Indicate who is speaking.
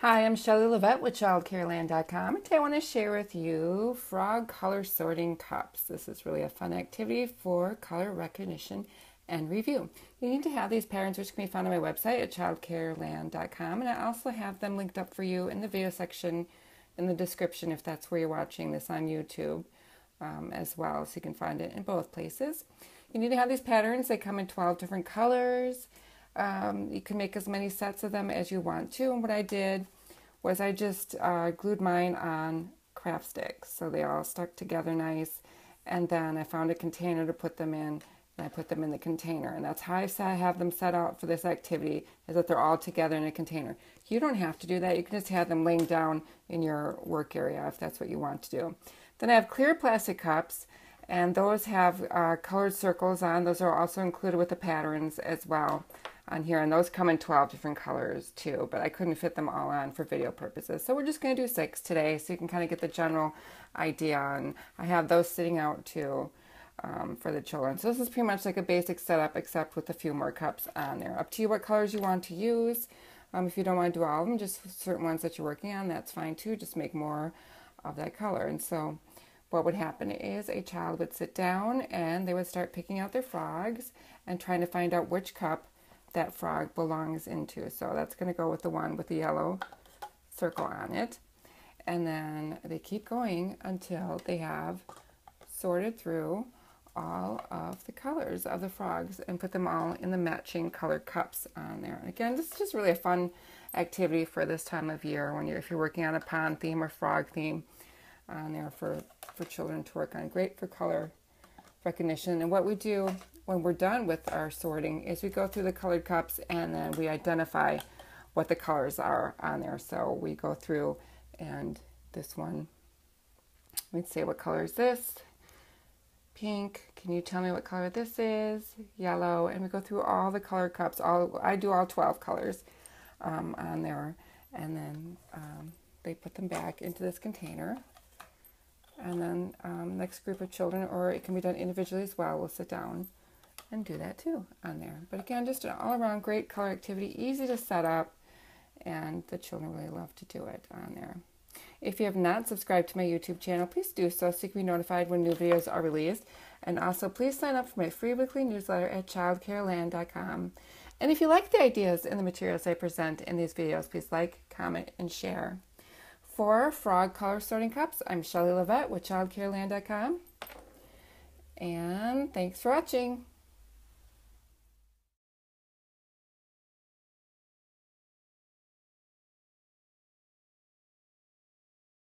Speaker 1: Hi, I'm Shelley Levette with ChildCareLand.com, and today I want to share with you frog color sorting cups. This is really a fun activity for color recognition and review. You need to have these patterns, which can be found on my website at ChildCareLand.com, and I also have them linked up for you in the video section in the description if that's where you're watching this on YouTube as well, so you can find it in both places. You need to have these patterns. They come in 12 different colors. You can make as many sets of them as you want to. And what I did was I just glued mine on craft sticks, so they all stuck together nice. And then I found a container to put them in, and I put them in the container. And that's how I have them set out for this activity, is that they're all together in a container. You don't have to do that. You can just have them laying down in your work area if that's what you want to do. Then I have clear plastic cups, and those have colored circles on. Those are also included with the patterns as well on here, and those come in 12 different colors too, but I couldn't fit them all on for video purposes, so we're just going to do 6 today so you can kind of get the general idea. And I have those sitting out too for the children. So this is pretty much like a basic setup, except with a few more cups on there. Up to you what colors you want to use. If you don't want to do all of them, just certain ones that you're working on, that's fine too. Just make more of that color. And so what would happen is a child would sit down and they would start picking out their frogs and trying to find out which cup that frog belongs into. So that's going to go with the one with the yellow circle on it. And then they keep going until they have sorted through all of the colors of the frogs and put them all in the matching colored cups on there. And again, this is just really a fun activity for this time of year when if you're working on a pond theme or frog theme on there for children to work on. Great for color recognition. And what we do when we're done with our sorting is we go through the colored cups and then we identify what the colors are on there. So we go through, and this one, we'd say, what color is this? Pink. Can you tell me what color this is? Yellow. And we go through all the colored cups. I do all 12 colors on there, and then they put them back into this container. And then next group of children, or it can be done individually as well, will sit down and do that too on there. But again, just an all-around great color activity, easy to set up, and the children really love to do it on there. If you have not subscribed to my YouTube channel, please do so you can be notified when new videos are released. And also, please sign up for my free weekly newsletter at ChildCareLand.com. And if you like the ideas and the materials I present in these videos, please like, comment, and share. For frog color sorting cups, I'm Shelley Levette with ChildCareLand.com. And thanks for watching.